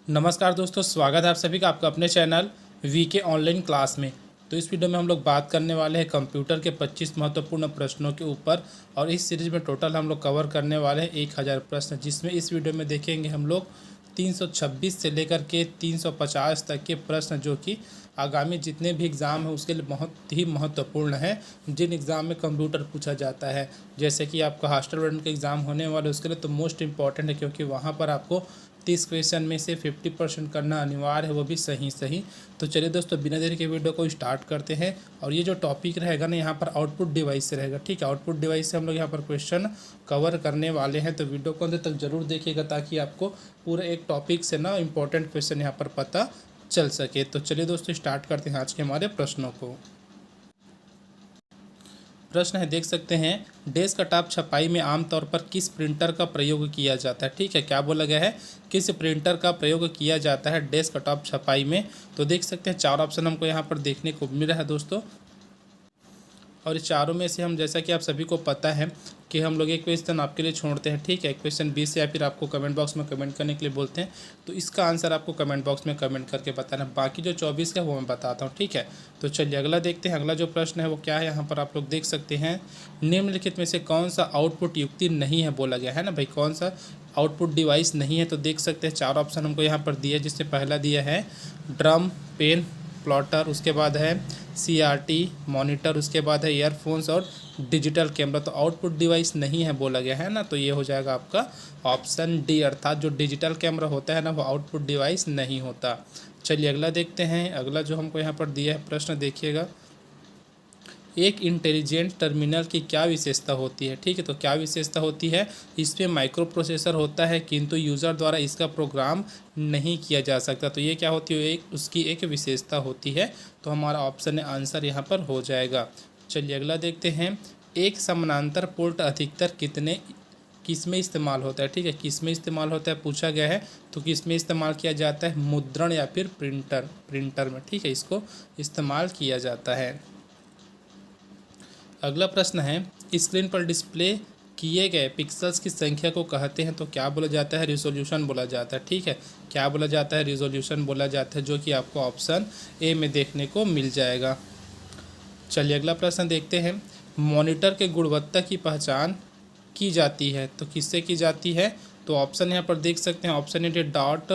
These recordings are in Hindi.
नमस्कार दोस्तों, स्वागत है आप सभी का आपका अपने चैनल वीके ऑनलाइन क्लास में। तो इस वीडियो में हम लोग बात करने वाले हैं कंप्यूटर के 25 महत्वपूर्ण प्रश्नों के ऊपर। और इस सीरीज में टोटल हम लोग कवर करने वाले हैं 1000 प्रश्न, जिसमें इस वीडियो में देखेंगे हम लोग 326 से लेकर के 350 तक के प्रश्न, जो कि आगामी जितने भी एग्ज़ाम हैं उसके लिए बहुत ही महत्वपूर्ण है। जिन एग्ज़ाम में कंप्यूटर पूछा जाता है, जैसे कि आपका हॉस्टल वार्डन का एग्ज़ाम होने वाले उसके लिए तो मोस्ट इंपॉर्टेंट है, क्योंकि वहाँ पर आपको 30 क्वेश्चन में से 50% करना अनिवार्य है, वो भी सही सही। तो चलिए दोस्तों, बिना देरी के वीडियो को स्टार्ट करते हैं। और ये जो टॉपिक रहेगा ना, यहाँ पर आउटपुट डिवाइस से रहेगा। ठीक है, आउटपुट डिवाइस से हम लोग यहाँ पर क्वेश्चन कवर करने वाले हैं। तो वीडियो को अंत तक जरूर देखिएगा, ताकि आपको पूरे एक टॉपिक से ना इंपॉर्टेंट क्वेश्चन यहाँ पर पता चल सके। तो चलिए दोस्तों, स्टार्ट करते हैं आज के हमारे प्रश्नों को। प्रश्न है, देख सकते हैं, डेस्कटॉप छपाई में आमतौर पर किस प्रिंटर का प्रयोग किया जाता है। ठीक है, क्या बोला गया है, किस प्रिंटर का प्रयोग किया जाता है डेस्कटॉप छपाई में। तो देख सकते हैं 4 ऑप्शन हमको यहाँ पर देखने को मिल रहा है दोस्तों। और इस चारों में से हम, जैसा कि आप सभी को पता है कि हम लोग एक क्वेश्चन आपके लिए छोड़ते हैं। ठीक है, क्वेश्चन 20 या फिर आपको कमेंट बॉक्स में कमेंट करने के लिए बोलते हैं। तो इसका आंसर आपको कमेंट बॉक्स में कमेंट करके बताना। बाकी जो 24 का वो मैं बताता हूँ। ठीक है, तो चलिए अगला देखते हैं। अगला जो प्रश्न है वो क्या है, यहाँ पर आप लोग देख सकते हैं, निम्नलिखित में से कौन सा आउटपुट युक्ति नहीं है बोला गया है ना भाई, कौन सा आउटपुट डिवाइस नहीं है। तो देख सकते हैं 4 ऑप्शन हमको यहाँ पर दिया है, जिससे पहला दिया है ड्रम, पेन, प्लॉटर, उसके बाद है CRT मॉनिटर, उसके बाद है ईयरफोन्स और डिजिटल कैमरा। तो आउटपुट डिवाइस नहीं है बोला गया है ना, तो ये हो जाएगा आपका ऑप्शन डी, अर्थात जो डिजिटल कैमरा होता है ना, वो आउटपुट डिवाइस नहीं होता। चलिए अगला देखते हैं। अगला जो हमको यहाँ पर दिया है प्रश्न, देखिएगा, एक इंटेलिजेंट टर्मिनल की क्या विशेषता होती है। ठीक है, तो क्या विशेषता होती है, इसमें माइक्रो प्रोसेसर होता है, किंतु यूज़र द्वारा इसका प्रोग्राम नहीं किया जा सकता। तो ये क्या होती है, एक उसकी एक विशेषता होती है। तो हमारा ऑप्शन आंसर यहाँ पर हो जाएगा। चलिए अगला देखते हैं, एक समानांतर पोर्ट अधिकतर किस में इस्तेमाल होता है। ठीक है, किस में इस्तेमाल होता है पूछा गया है, तो किस में इस्तेमाल किया जाता है, मुद्रण या फिर प्रिंटर में। ठीक है, इसको इस्तेमाल किया जाता है। अगला प्रश्न है, स्क्रीन पर डिस्प्ले किए गए पिक्सेल्स की संख्या को कहते हैं। तो क्या बोला जाता है, रिजोल्यूशन बोला जाता है। ठीक है, क्या बोला जाता है, रिजोल्यूशन बोला जाता है, जो कि आपको ऑप्शन ए में देखने को मिल जाएगा। चलिए अगला प्रश्न देखते हैं, मॉनिटर के गुणवत्ता की पहचान की जाती है। तो किससे की जाती है, तो ऑप्शन यहाँ पर देख सकते हैं, ऑप्शन ए डॉट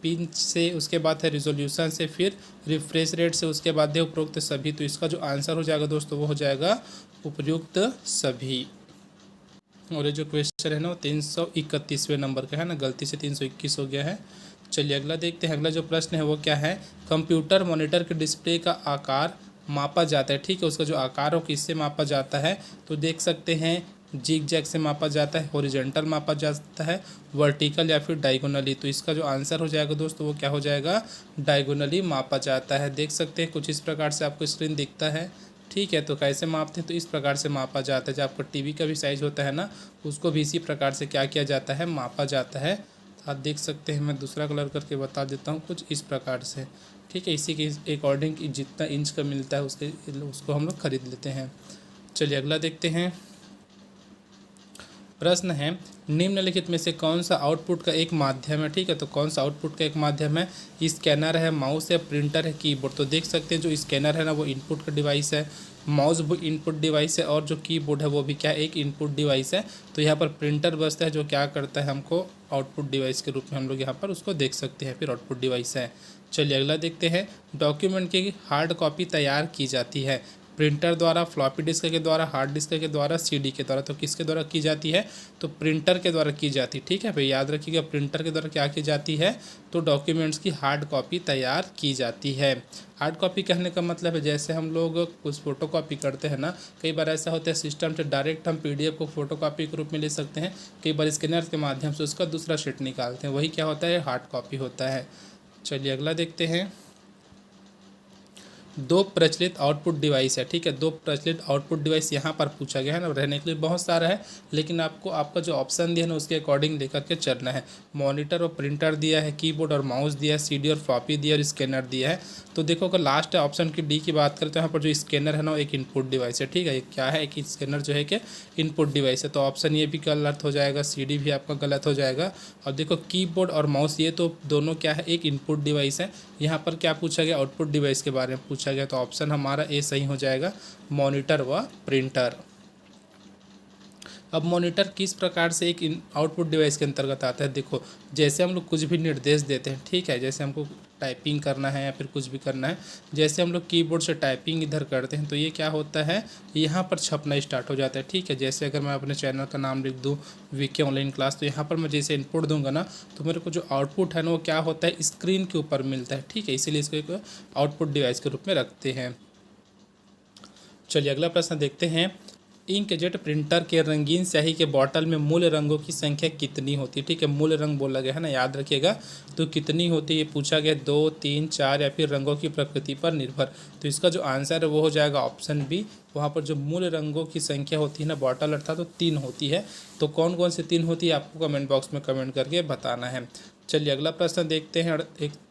पिन से, उसके बाद है रिजोल्यूशन से, फिर रिफ्रेश रेट से, उसके बाद है उपरोक्त सभी। तो इसका जो आंसर हो जाएगा दोस्तों, वो हो जाएगा उपयुक्त सभी। और ये जो क्वेश्चन है ना, वो 331वें नंबर का है ना, गलती से 321 हो गया है। चलिए अगला देखते हैं। अगला जो प्रश्न है वो क्या है, कंप्यूटर मॉनिटर के डिस्प्ले का आकार मापा जाता है। ठीक है, उसका जो आकार हो किससे मापा जाता है, तो देख सकते हैं जिग जैग से मापा जाता है, हॉरिजॉन्टल मापा जाता है, वर्टिकल या फिर डायगोनली। तो इसका जो आंसर हो जाएगा दोस्तों, वो क्या हो जाएगा, डायगोनली मापा जाता है। देख सकते हैं कुछ इस प्रकार से आपको स्क्रीन दिखता है। ठीक है, तो कैसे मापते हैं, तो इस प्रकार से मापा जाता है। जो आपका टीवी का भी साइज़ होता है ना, उसको भी इसी प्रकार से क्या किया जाता है, मापा जाता है। तो आप देख सकते हैं, मैं दूसरा कलर करके बता देता हूँ, कुछ इस प्रकार से। ठीक है, इसी के अकॉर्डिंग जितना इंच का मिलता है उसको हम लोग खरीद लेते हैं। चलिए अगला देखते हैं। प्रश्न है, निम्नलिखित में से कौन सा आउटपुट का एक माध्यम है। ठीक है, तो कौन सा आउटपुट का एक माध्यम है, स्कैनर है, माउस है, प्रिंटर है, कीबोर्ड। तो देख सकते हैं जो स्कैनर है ना, वो इनपुट का डिवाइस है, माउस वो इनपुट डिवाइस है, और जो कीबोर्ड है वो भी क्या, एक इनपुट डिवाइस है। तो यहाँ पर प्रिंटर बचता है, जो क्या करता है, हमको आउटपुट डिवाइस के रूप में हम लोग यहाँ पर उसको देख सकते हैं, फिर आउटपुट डिवाइस है। चलिए अगला देखते हैं, डॉक्यूमेंट की हार्ड कॉपी तैयार की जाती है प्रिंटर द्वारा, फ्लॉपी डिस्क के द्वारा, हार्ड डिस्क के द्वारा, CD के द्वारा। तो किसके द्वारा की जाती है, तो प्रिंटर के द्वारा की जाती है। ठीक है भाई, याद रखिएगा, प्रिंटर के द्वारा क्या की जाती है, तो डॉक्यूमेंट्स की हार्ड कॉपी तैयार की जाती है। हार्ड कॉपी कहने का मतलब है, जैसे हम लोग कुछ फ़ोटो कॉपी करते हैं ना, कई बार ऐसा होता है सिस्टम से डायरेक्ट हम PDF को फ़ोटो कॉपी के रूप में ले सकते हैं, कई बार स्कैनर के माध्यम से उसका दूसरा शीट निकालते हैं, वही क्या होता है, हार्ड कॉपी होता है। चलिए अगला देखते हैं। दो प्रचलित आउटपुट डिवाइस है, ठीक है। दो प्रचलित आउटपुट डिवाइस यहाँ पर पूछा गया है ना, रहने के लिए बहुत सारा है, लेकिन आपको आपका जो ऑप्शन दिया है ना उसके अकॉर्डिंग लेकर के चलना है। मॉनिटर और प्रिंटर दिया है, कीबोर्ड और माउस दिया है, सीडी और फ्लॉपी दिया है और स्कैनर दिया है। तो देखो अगर लास्ट ऑप्शन की डी की बात करें तो यहाँ पर जो स्कैनर है ना एक इनपुट डिवाइस है, ठीक है। ये क्या है, एक स्कैनर जो है कि इनपुट डिवाइस है, तो ऑप्शन ये भी गलत हो जाएगा, सीडी भी आपका गलत हो जाएगा। और देखो कीबोर्ड और माउस ये तो दोनों क्या है, एक इनपुट डिवाइस है। यहाँ पर क्या पूछा गया, आउटपुट डिवाइस के बारे में पूछा गया, तो ऑप्शन हमारा ए सही हो जाएगा, मॉनिटर व प्रिंटर। अब मॉनिटर किस प्रकार से एक आउटपुट डिवाइस के अंतर्गत आता है, देखो जैसे हम लोग कुछ भी निर्देश देते हैं, ठीक है, जैसे हमको टाइपिंग करना है या फिर कुछ भी करना है, जैसे हम लोग कीबोर्ड से टाइपिंग इधर करते हैं तो ये क्या होता है, यहाँ पर छपना स्टार्ट हो जाता है, ठीक है। जैसे अगर मैं अपने चैनल का नाम लिख दूँ वीके ऑनलाइन क्लास, तो यहाँ पर मैं जैसे इनपुट दूंगा ना तो मेरे को जो आउटपुट है ना वो क्या होता है, स्क्रीन के ऊपर मिलता है, ठीक है। इसीलिए इसको एक आउटपुट डिवाइस के रूप में रखते हैं। चलिए अगला प्रश्न देखते हैं, इंकजेट प्रिंटर के रंगीन स्याही के बॉटल में मूल रंगों की संख्या कितनी होती है, ठीक है। मूल रंग बोला गया है ना, याद रखिएगा। तो कितनी होती है ये पूछा गया, 2, 3, 4 या फिर रंगों की प्रकृति पर निर्भर। तो इसका जो आंसर है वो हो जाएगा ऑप्शन बी। वहाँ पर जो मूल रंगों की संख्या होती है ना बॉटल अर्थात तो 3 होती है। तो कौन कौन से 3 होती है आपको कमेंट बॉक्स में कमेंट करके बताना है। चलिए अगला प्रश्न देखते हैं,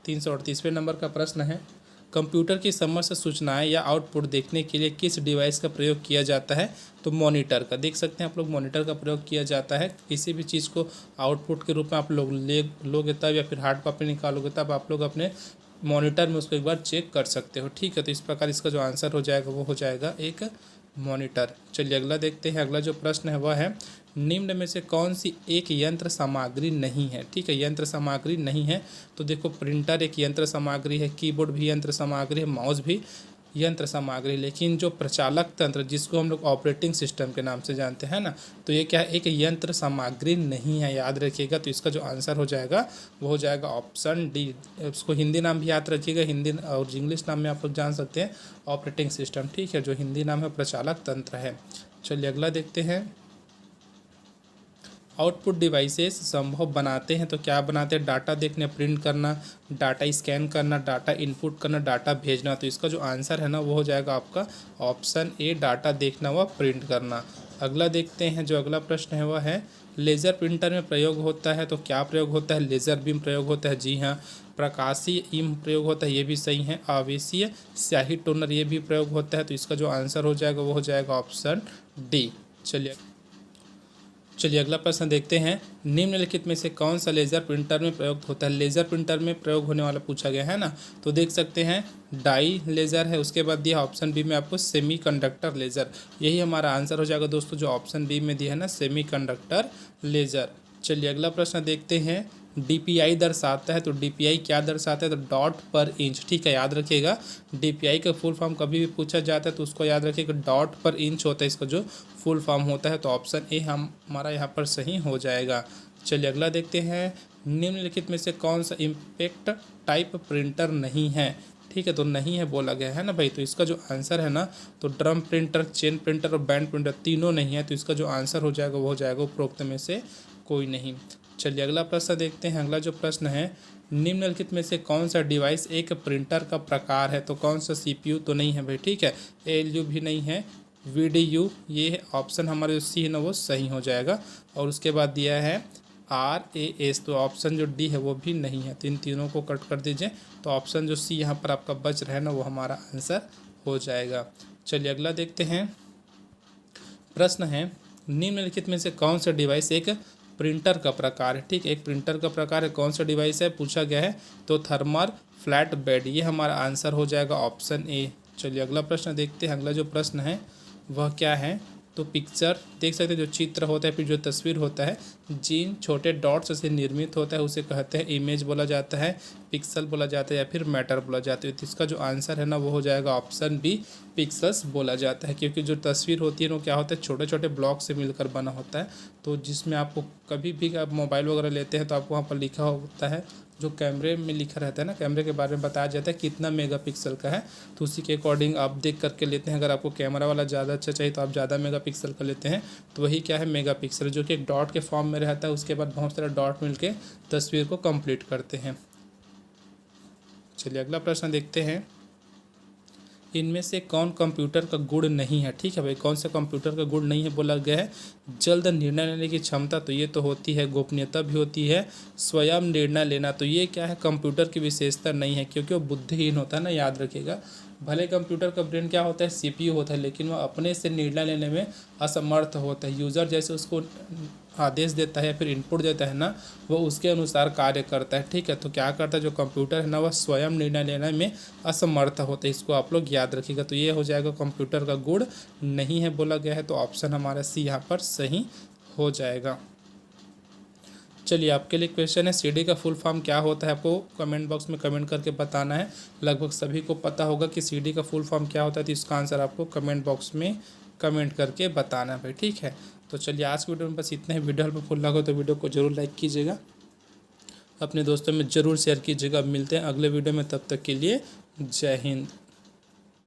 338वें नंबर का प्रश्न है, कंप्यूटर की समस्त सूचनाएं या आउटपुट देखने के लिए किस डिवाइस का प्रयोग किया जाता है, तो मॉनिटर का। देख सकते हैं आप लोग मॉनिटर का प्रयोग किया जाता है। किसी भी चीज़ को आउटपुट के रूप में आप लोग लोगे तब, या फिर हार्ड कॉपी निकालोगे तब आप लोग अपने मॉनिटर में उसको एक बार चेक कर सकते हो, ठीक है। तो इस प्रकार इसका जो आंसर हो जाएगा वो हो जाएगा एक मॉनिटर। चलिए अगला देखते हैं, अगला जो प्रश्न है वह है, निम्न में से कौन सी एक यंत्र सामग्री नहीं है, ठीक है। यंत्र सामग्री नहीं है तो देखो प्रिंटर एक यंत्र सामग्री है, कीबोर्ड भी यंत्र सामग्री है, माउस भी यंत्र सामग्री, लेकिन जो प्रचालक तंत्र जिसको हम लोग ऑपरेटिंग सिस्टम के नाम से जानते हैं ना, तो ये क्या है, एक यंत्र सामग्री नहीं है, याद रखिएगा। तो इसका जो आंसर हो जाएगा वो हो जाएगा ऑप्शन डी। उसको हिंदी नाम भी याद रखिएगा, हिंदी और इंग्लिश नाम में आप लोग जान सकते हैं ऑपरेटिंग सिस्टम, ठीक है। जो हिंदी नाम है प्रचालक तंत्र है। चलिए अगला देखते हैं, आउटपुट डिवाइसेस संभव बनाते हैं तो क्या बनाते हैं, डाटा देखना, प्रिंट करना, डाटा स्कैन करना, डाटा इनपुट करना, डाटा भेजना। तो इसका जो आंसर है ना वो हो जाएगा आपका ऑप्शन ए, डाटा देखना व प्रिंट करना। अगला देखते हैं, जो अगला प्रश्न है वह है, लेज़र प्रिंटर में प्रयोग होता है तो क्या प्रयोग होता है, लेज़र बीम प्रयोग होता है, जी हाँ। प्रकाशीय इंक प्रयोग होता है, ये भी सही है। आवेशीय स्याही टोनर ये भी प्रयोग होता है। तो इसका जो आंसर हो जाएगा वो हो जाएगा ऑप्शन डी। चलिए अगला प्रश्न देखते हैं, निम्नलिखित में से कौन सा लेज़र प्रिंटर में प्रयुक्त होता है। लेज़र प्रिंटर में प्रयोग होने वाला पूछा गया है ना, तो देख सकते हैं डाई लेज़र है, उसके बाद दिया ऑप्शन बी में आपको सेमीकंडक्टर लेज़र। यही हमारा आंसर हो जाएगा दोस्तों, जो ऑप्शन बी में दिया है ना सेमीकंडक्टर लेज़र। चलिए अगला प्रश्न देखते हैं, डीपीआई दर्शाता है तो डीपीआई क्या दर्शाता है, तो डॉट पर इंच, ठीक है। याद रखिएगा डीपीआई का फुल फॉर्म कभी भी पूछा जाता है तो उसको याद रखिएगा, डॉट पर इंच होता है इसका जो फुल फॉर्म होता है। तो ऑप्शन ए हमारा यहाँ पर सही हो जाएगा। चलिए अगला देखते हैं, निम्नलिखित में से कौन सा इम्पैक्ट टाइप प्रिंटर नहीं है, ठीक है। तो नहीं है बोला गया है ना भाई, तो इसका जो आंसर है ना, तो ड्रम प्रिंटर, चेन प्रिंटर और बैंड प्रिंटर तीनों नहीं है। तो इसका जो आंसर हो जाएगा वो हो जाएगा उपरोक्त में से कोई नहीं। चलिए अगला प्रश्न देखते हैं, अगला जो प्रश्न है, निम्नलिखित में से कौन सा डिवाइस एक प्रिंटर का प्रकार है, तो कौन सा सीपीयू तो नहीं है भाई, ठीक है। एएलयू भी नहीं है, वीडीयू, ये ऑप्शन हमारे जो सी है ना वो सही हो जाएगा। और उसके बाद दिया है RAS, तो ऑप्शन जो डी है वो भी नहीं है। तो इन तीनों को कट कर दीजिए, तो ऑप्शन जो सी यहाँ पर आपका बच रहा है ना वो हमारा आंसर हो जाएगा। चलिए अगला देखते हैं, प्रश्न है, निम्नलिखित में से कौन सा डिवाइस एक प्रिंटर का प्रकार है, ठीक है। एक प्रिंटर का प्रकार है, कौन सा डिवाइस है पूछा गया है, तो थर्मल फ्लैट बेड, ये हमारा आंसर हो जाएगा ऑप्शन ए। चलिए अगला प्रश्न देखते हैं, अगला जो प्रश्न है वह क्या है, तो पिक्चर देख सकते हैं, जो चित्र होता है फिर जो तस्वीर होता है जिन छोटे डॉट्स से निर्मित होता है उसे कहते हैं इमेज बोला जाता है, पिक्सल बोला जाता है या फिर मैटर बोला जाता है। तो इसका जो आंसर है ना वो हो जाएगा ऑप्शन बी, पिक्सल्स बोला जाता है। क्योंकि जो तस्वीर होती है वो क्या होता है, छोटे छोटे ब्लॉक से मिलकर बना होता है। तो जिसमें आपको कभी भी आप मोबाइल वगैरह लेते हैं तो आपको वहाँ पर लिखा होता है, जो कैमरे में लिखा रहता है ना, कैमरे के बारे में बताया जाता है कितना मेगापिक्सल का है, तो उसी के अकॉर्डिंग आप देख करके लेते हैं। अगर आपको कैमरा वाला ज़्यादा अच्छा चाहिए तो आप ज़्यादा मेगापिक्सल का लेते हैं। तो वही क्या है, मेगापिक्सल, जो कि एक डॉट के फॉर्म में रहता है, उसके बाद बहुत सारे डॉट मिलके तस्वीर को कंप्लीट करते हैं। चलिए अगला प्रश्न देखते हैं, इनमें से कौन कंप्यूटर का गुण नहीं है। ठीक है भाई, कौन सा कंप्यूटर का गुण नहीं है बोला गया है। जल्द निर्णय लेने की क्षमता, तो ये तो होती है। गोपनीयता भी होती है। स्वयं निर्णय लेना, तो ये क्या है, कंप्यूटर की विशेषता नहीं है, क्योंकि वो बुद्धिहीन होता है ना, याद रखिएगा। भले कंप्यूटर का ब्रेन क्या होता है, सीपीयू होता है, लेकिन वह अपने से निर्णय लेने में असमर्थ होता है। यूज़र जैसे उसको आदेश देता है या फिर इनपुट देता है ना, वो उसके अनुसार कार्य करता है। ठीक है, तो क्या करता है जो कंप्यूटर है ना, वह स्वयं निर्णय लेने में असमर्थ होता है। इसको आप लोग याद रखिएगा। तो ये हो जाएगा कंप्यूटर का गुण नहीं है बोला गया है, तो ऑप्शन हमारा सी यहाँ पर सही हो जाएगा। चलिए, आपके लिए क्वेश्चन है, सीडी का फुल फॉर्म क्या होता है, आपको कमेंट बॉक्स में कमेंट करके बताना है। लगभग सभी को पता होगा कि सीडी का फुल फॉर्म क्या होता है, तो इसका आंसर आपको कमेंट बॉक्स में कमेंट करके बताना है भाई। ठीक है, तो चलिए आज की वीडियो में बस इतना ही। वीडियो हेल्पफुल लगा तो वीडियो को जरूर लाइक कीजिएगा, अपने दोस्तों में ज़रूर शेयर कीजिएगा। अब मिलते हैं अगले वीडियो में, तब तक के लिए जय हिंद।